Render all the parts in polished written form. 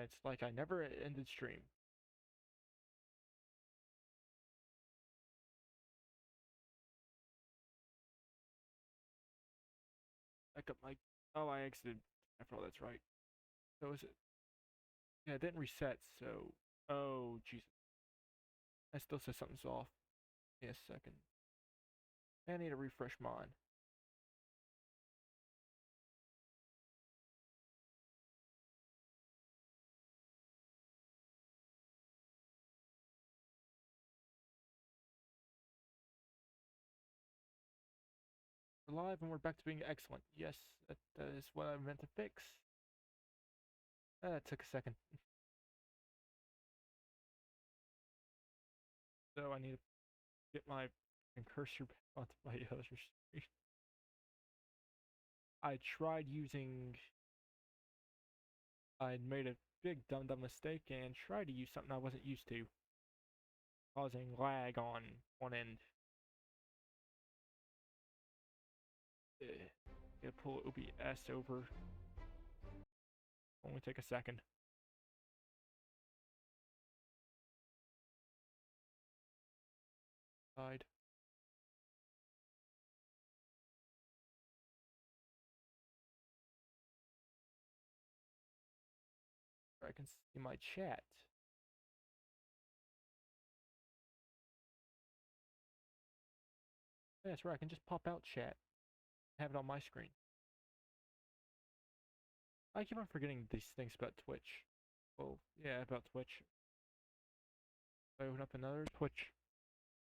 It's like I never ended stream. Back up my. Oh, I exited. After all, that's right. So is it? Yeah, it didn't reset. So, oh Jesus, I still says something's off. Give me a second. I need to refresh mine. We're live and we're back to being excellent. Yes, that is what I meant to fix. That took a second. So I need to get my cursor back onto my other screen. I tried using. I made a big dumb mistake and tried to use something I wasn't used to, causing lag on one end. Gotta pull OBS over. Only take a second. Side. I can see my chat. Yeah, that's right, I can just pop out chat. Have it on my screen. I keep on forgetting these things about Twitch. Well, yeah, about Twitch. I open up another Twitch.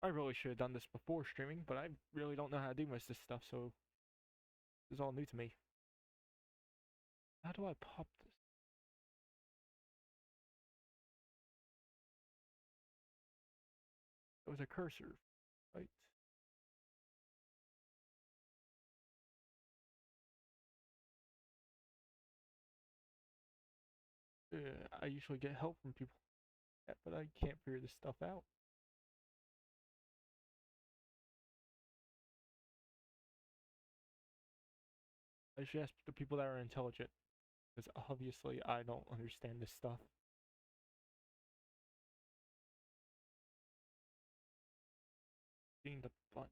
I really should have done this before streaming, but I really don't know how to do most of this stuff, so this is all new to me. How do I pop this? It was a cursor, right? I usually get help from people, but I can't figure this stuff out. I should ask the people that are intelligent, because obviously I don't understand this stuff. Being the bunny.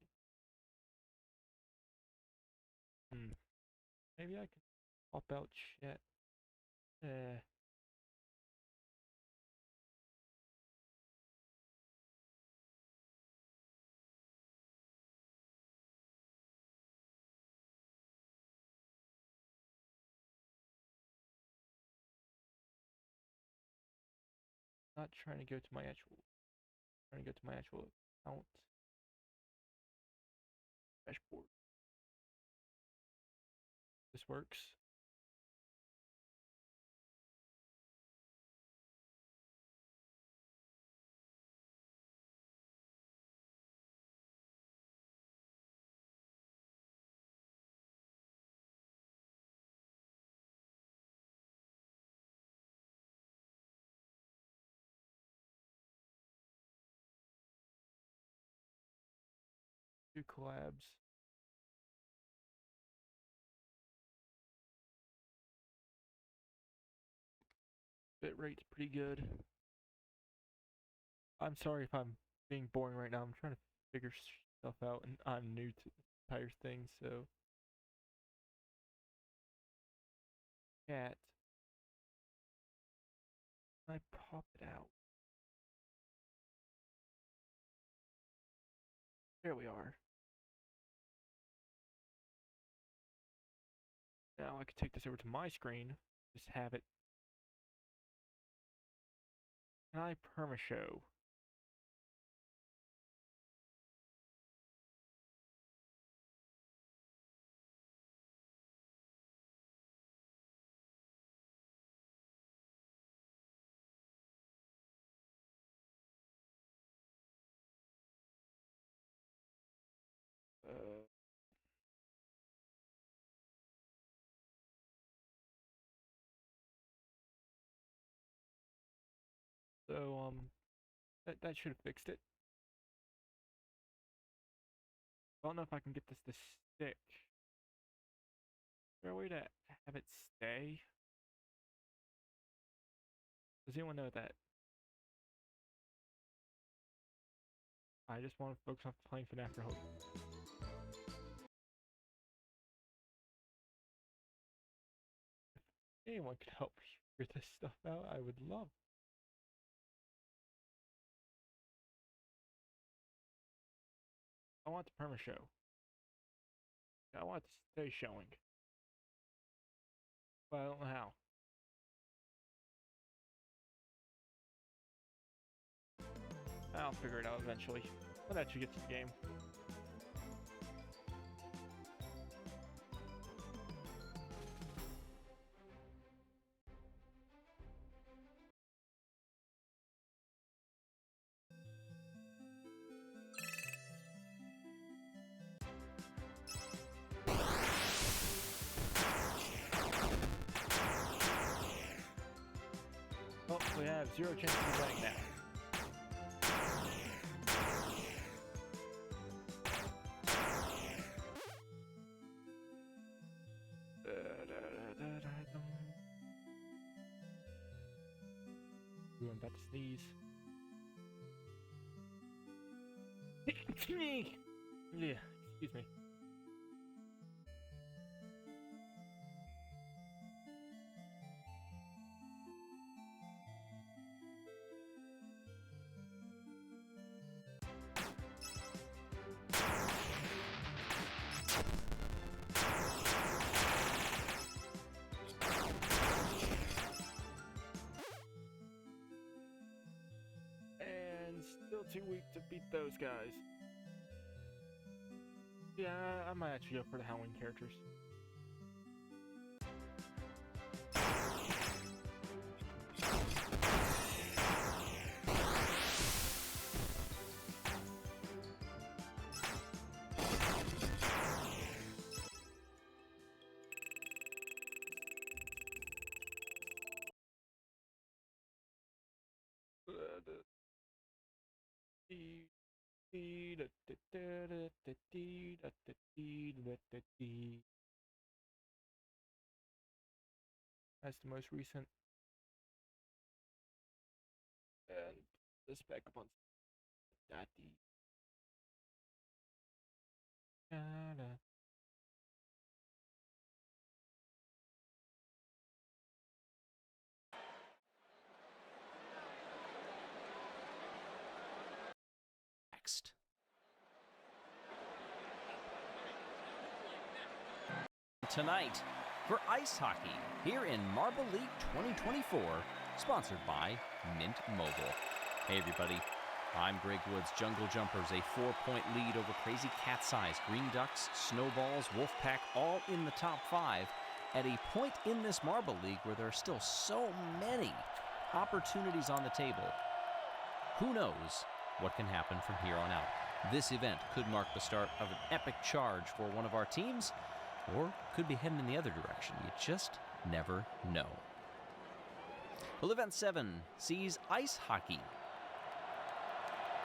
Maybe I can pop out chat. Eh. Not trying to go to my actual. Trying to go to my actual account. Dashboard. This works. Do collabs. Bitrate's pretty good. I'm sorry if I'm being boring right now. I'm trying to figure stuff out, and I'm new to the entire thing, so. Chat. I pop it out. There we are. Now I can take this over to my screen. Just have it. Can I perma show? Uh, so that should have fixed it. I don't know if I can get this to stick. Is there a way to have it stay? Does anyone know that? I just want to focus on playing FNAF for hope. If anyone could help me figure this stuff out, I would love. I want the perma show. I want it to stay showing. But I don't know how. I'll figure it out eventually. When I actually get to the game. Oh, we have 0 chance of winning now. Ooh, I'm about to sneeze. Yeah, excuse me. Still too weak to beat those guys. Yeah, I might actually go for the Halloween characters. That's the most recent. And this back up on Daddy. Next. Tonight for ice hockey here in Marble League 2024, sponsored by Mint Mobile. Hey everybody, I'm Greg Woods. Jungle Jumpers, a 4-point lead over Crazy Cat's Eyes, Green Ducks, Snowballs, Wolfpack, all in the top 5 at a point in this Marble League where there are still so many opportunities on the table. Who knows what can happen from here on out? This event could mark the start of an epic charge for one of our teams, or could be heading in the other direction. You just never know. Well, Event 7 sees ice hockey.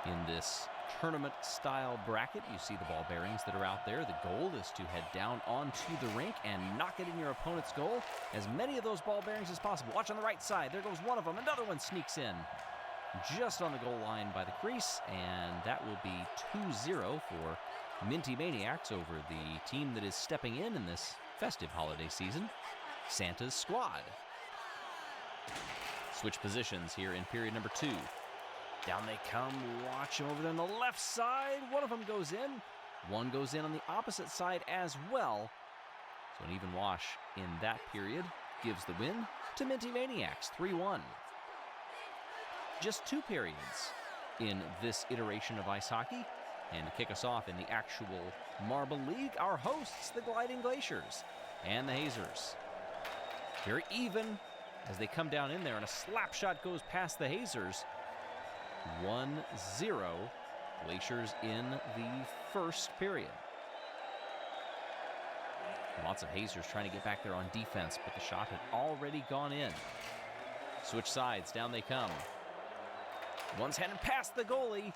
In this tournament-style bracket, you see the ball bearings that are out there. The goal is to head down onto the rink and knock it in your opponent's goal. As many of those ball bearings as possible. Watch on the right side. There goes one of them. Another one sneaks in. Just on the goal line by the crease, and that will be 2-0 for Minty Maniacs over the team that is stepping in this festive holiday season, Santa's Squad. Switch positions here in period number 2. Down they come, watch over there on the left side. One of them goes in. One goes in on the opposite side as well. So an even wash in that period gives the win to Minty Maniacs, 3-1. Just 2 periods in this iteration of ice hockey. And to kick us off in the actual Marble League, our hosts, the Gliding Glaciers and the Hazers. Very even as they come down in there, and a slap shot goes past the Hazers. 1-0, Glaciers in the first period. Lots of Hazers trying to get back there on defense, but the shot had already gone in. Switch sides, down they come. One's heading past the goalie,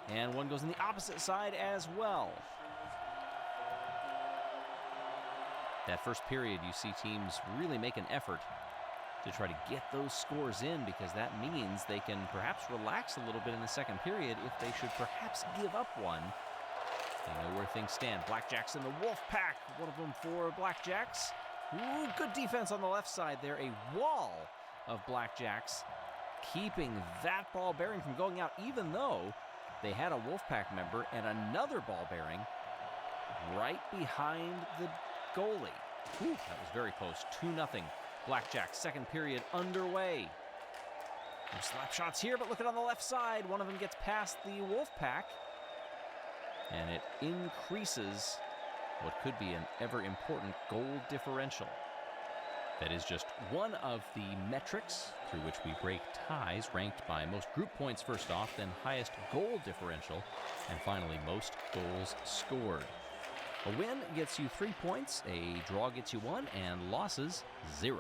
and one goes on the opposite side as well. That first period, you see teams really make an effort to try to get those scores in, because that means they can perhaps relax a little bit in the second period if they should perhaps give up one. They know where things stand. Blackjacks in the Wolf Pack. One of them for Blackjacks. Ooh, good defense on the left side there. A wall of Blackjacks keeping that ball bearing from going out, even though they had a Wolfpack member and another ball bearing right behind the goalie. Ooh, that was very close. 2-0. Blackjacks, second period underway. No slap shots here, but look at on the left side. One of them gets past the Wolfpack, and it increases what could be an ever-important goal differential. That is just one of the metrics through which we break ties, ranked by most group points first off, then highest goal differential, and finally most goals scored. A win gets you 3 points, a draw gets you 1, and losses 0.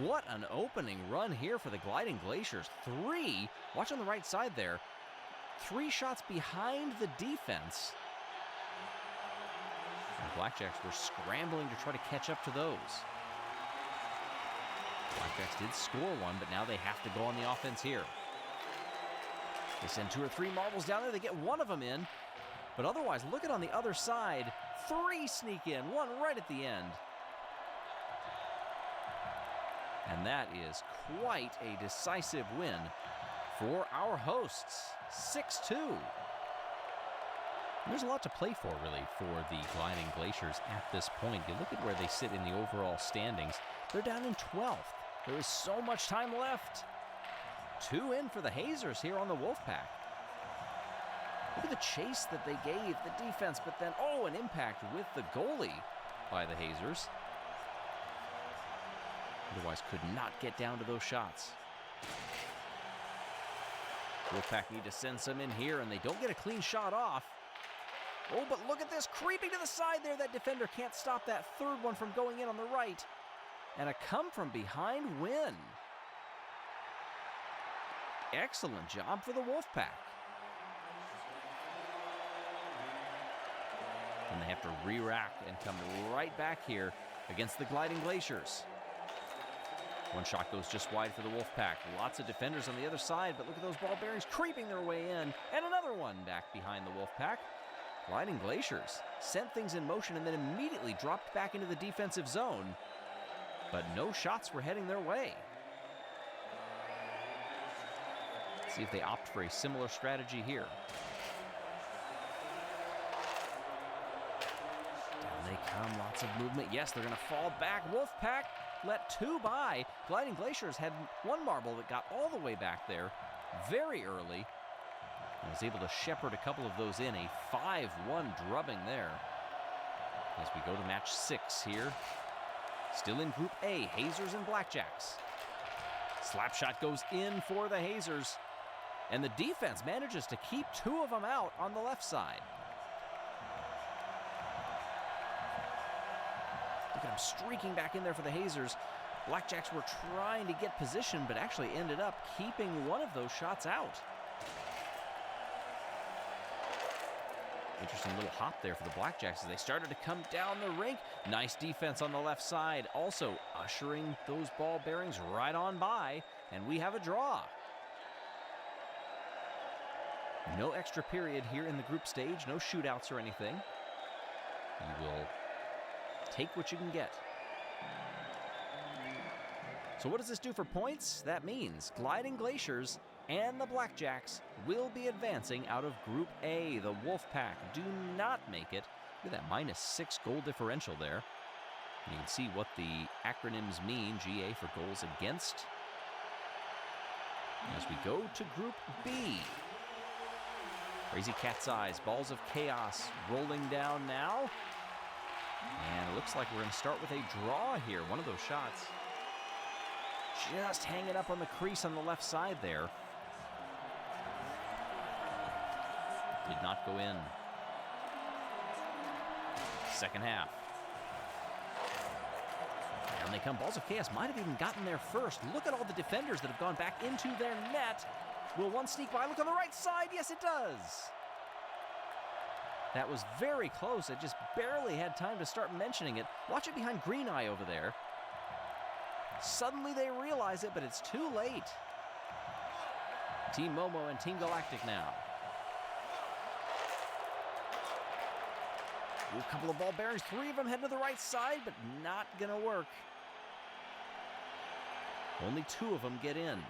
What an opening run here for the Gliding Glaciers. 3, watch on the right side there, 3 shots behind the defense. And Blackjacks were scrambling to try to catch up to those. Blackjacks did score one, but now they have to go on the offense here. They send 2 or 3 marbles down there. They get one of them in. But otherwise, look at on the other side. 3 sneak in, 1 right at the end. And that is quite a decisive win for our hosts. 6-2. There's a lot to play for, really, for the Gliding Glaciers at this point. You look at where they sit in the overall standings. They're down in 12th. There is so much time left. 2 in for the Hazers here on the Wolfpack. Look at the chase that they gave the defense, but then, oh, an impact with the goalie by the Hazers. Otherwise could not get down to those shots. Wolfpack need to send some in here, and they don't get a clean shot off. Oh, but look at this, creeping to the side there. That defender can't stop that third one from going in on the right. And a come-from-behind win. Excellent job for the Wolfpack. And they have to re-rack and come right back here against the Gliding Glaciers. One shot goes just wide for the Wolfpack. Lots of defenders on the other side, but look at those ball bearings creeping their way in. And another one back behind the Wolfpack. Gliding Glaciers sent things in motion and then immediately dropped back into the defensive zone. But no shots were heading their way. Let's see if they opt for a similar strategy here. Down they come, lots of movement. Yes, they're going to fall back. Wolfpack let 2 by. Gliding Glaciers had 1 marble that got all the way back there very early. And was able to shepherd a couple of those in. A 5-1 drubbing there. As we go to match 6 here. Still in Group A, Hazers and Blackjacks. Slap shot goes in for the Hazers. And the defense manages to keep 2 of them out on the left side. Look at them streaking back in there for the Hazers. Blackjacks were trying to get position, but actually ended up keeping one of those shots out. Interesting little hop there for the Blackjacks as they started to come down the rink. Nice defense on the left side. Also ushering those ball bearings right on by. And we have a draw. No extra period here in the group stage. No shootouts or anything. You will take what you can get. So what does this do for points? That means Gliding Glaciers and the Blackjacks will be advancing out of Group A. The Wolfpack do not make it. Look at that -6 goal differential there. And you can see what the acronyms mean. GA for goals against. As we go to Group B. Crazy cat's eyes, balls of chaos rolling down now. And it looks like we're going to start with a draw here. One of those shots just hanging up on the crease on the left side there. Did not go in. Second half. Down they come. Balls of Chaos might have even gotten there first. Look at all the defenders that have gone back into their net. Will one sneak by? Look on the right side. Yes, it does. That was very close. I just barely had time to start mentioning it. Watch it behind Green Eye over there. Suddenly they realize it, but it's too late. Team Momo and Team Galactic now. Ooh, a couple of ball bearings, 3 of them heading to the right side, but not gonna work. Only 2 of them get in.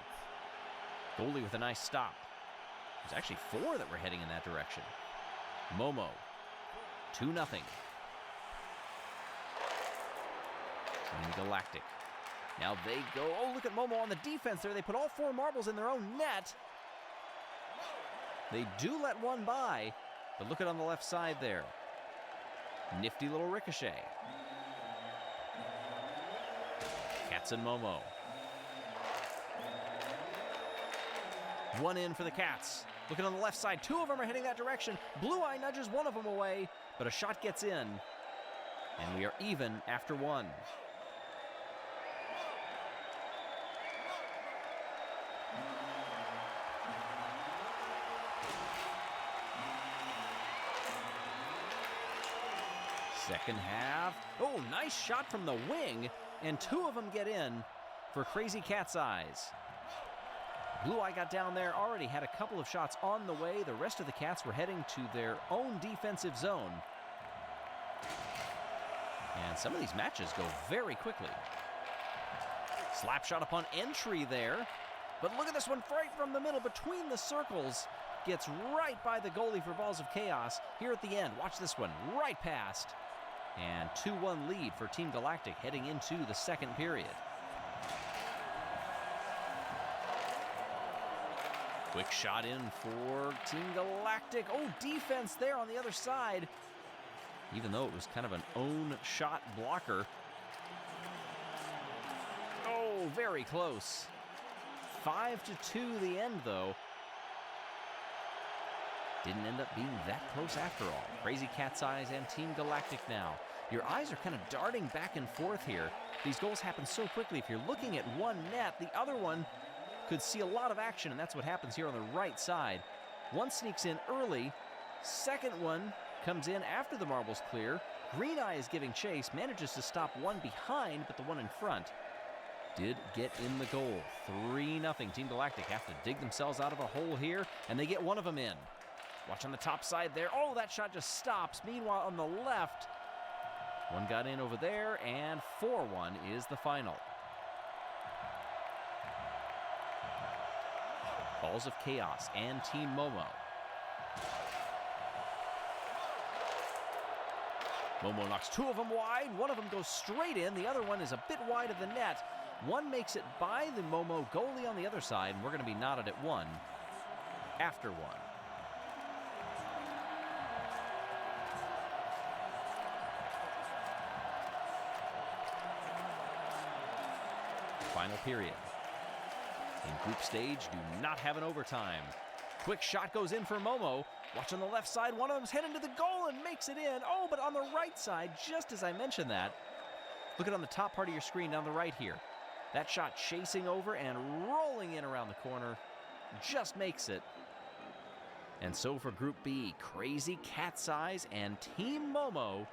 Goalie with a nice stop. There's actually 4 that were heading in that direction. Momo, 2-0. Team Galactic. Now they go, oh, look at Momo on the defense there. They put all 4 marbles in their own net. They do let one by, but look at on the left side there. Nifty little ricochet. Cats and Momo. 1 in for the Cats. Looking on the left side, 2 of them are heading that direction. Blue Eye nudges 1 of them away, but a shot gets in. And we are even after 1. Second half. Oh, nice shot from the wing, and 2 of them get in for Crazy Cat's Eyes. Blue Eye got down there, already had a couple of shots on the way. The rest of the Cats were heading to their own defensive zone. And some of these matches go very quickly. Slap shot upon entry there. But look at this one right from the middle between the circles. Gets right by the goalie for Balls of Chaos. Here at the end, watch this one, right past. And 2-1 lead for Team Galactic heading into the second period. Quick shot in for Team Galactic. Oh, defense there on the other side. Even though it was kind of an own shot blocker. Oh, very close. 5-2 the end, though. Didn't end up being that close after all. Crazy Cat's Eyes and Team Galactic now. Your eyes are kind of darting back and forth here. These goals happen so quickly. If you're looking at one net, the other one could see a lot of action, and that's what happens here on the right side. One sneaks in early. Second one comes in after the marbles clear. Green Eye is giving chase, manages to stop one behind, but the one in front did get in the goal. 3-0. Team Galactic have to dig themselves out of a hole here, and they get one of them in. Watch on the top side there. Oh, that shot just stops. Meanwhile, on the left, one got in over there, and 4-1 is the final. Balls of Chaos and Team Momo. Momo knocks 2 of them wide. One of them goes straight in. The other one is a bit wide of the net. One makes it by the Momo goalie on the other side, and we're going to be knotted at 1 after 1. Final period. In group stage, do not have an overtime. Quick shot goes in for Momo. Watch on the left side, one of them's heading to the goal and makes it in. Oh, but on the right side, just as I mentioned that, look at on the top part of your screen down the right here. That shot chasing over and rolling in around the corner. Just makes it. And so for Group B, Crazy Cat's Eyes and Team Momo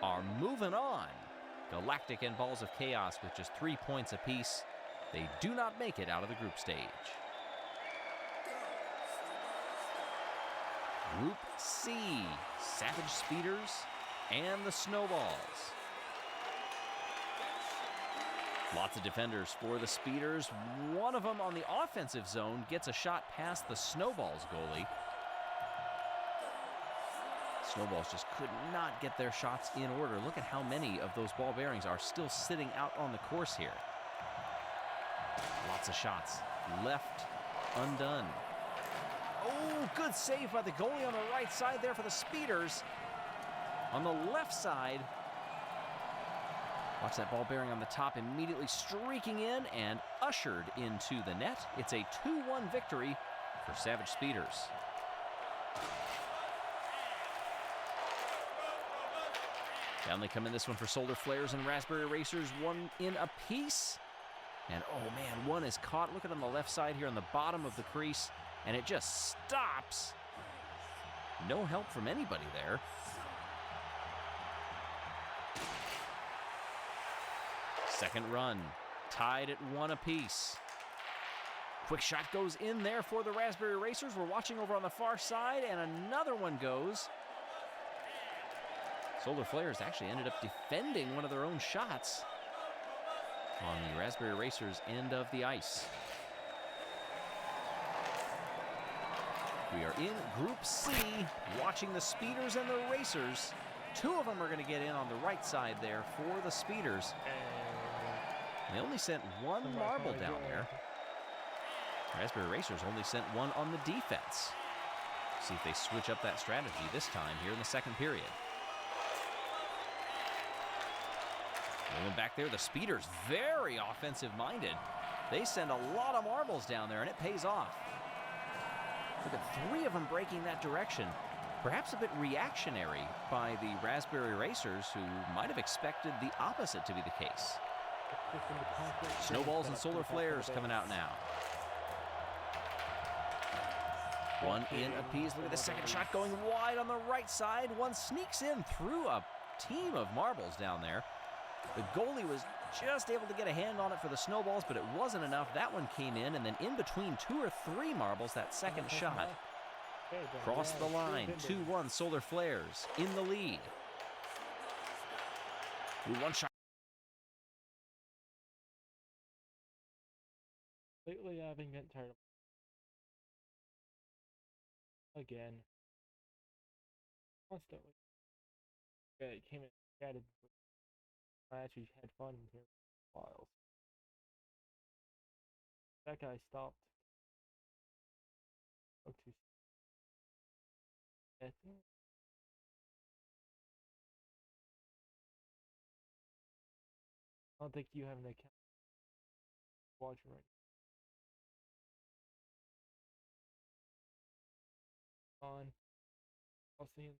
are moving on. Galactic and Balls of Chaos with just 3 points apiece. They do not make it out of the group stage. Group C, Savage Speeders and the Snowballs. Lots of defenders for the Speeders. One of them on the offensive zone gets a shot past the Snowballs goalie. Snowballs just could not get their shots in order. Look at how many of those ball bearings are still sitting out on the course here. Lots of shots left undone. Oh, good save by the goalie on the right side there for the Speeders. On the left side, watch that ball bearing on the top immediately streaking in and ushered into the net. It's a 2-1 victory for Savage Speeders. Down they come in this one for Solar Flares and Raspberry Racers, 1 in apiece. And oh man, one is caught. Look at on the left side here on the bottom of the crease, and it just stops. No help from anybody there. Second run. Tied at 1 apiece. Quick shot goes in there for the Raspberry Racers. We're watching over on the far side, and another one goes. Solar Flares actually ended up defending one of their own shots on the Raspberry Racers' end of the ice. We are in Group C, watching the Speeders and the Racers. 2 of them are going to get in on the right side there for the Speeders. They only sent 1 marble down there. Raspberry Racers only sent 1 on the defense. See if they switch up that strategy this time here in the second period. Moving back there, the Speeders, very offensive-minded. They send a lot of marbles down there, and it pays off. Look at 3 of them breaking that direction. Perhaps a bit reactionary by the Raspberry Racers, who might have expected the opposite to be the case. Snowballs and Solar Flares coming out now. 1 in apiece. Look at the second shot going wide on the right side. 1 sneaks in through a team of marbles down there. The goalie was just able to get a hand on it for the Snowballs, but it wasn't enough. That one came in, and then in between 2 or 3 marbles, that second shot crossed the line. 2-1 Solar Flares in the lead. 1 shot. Lately, I've been getting tired of again. Constantly. Yeah, it came in, chatted. I actually had fun here for a while. That guy stopped. Oh, too. I don't think you have an account watching right now. On. I'll see you.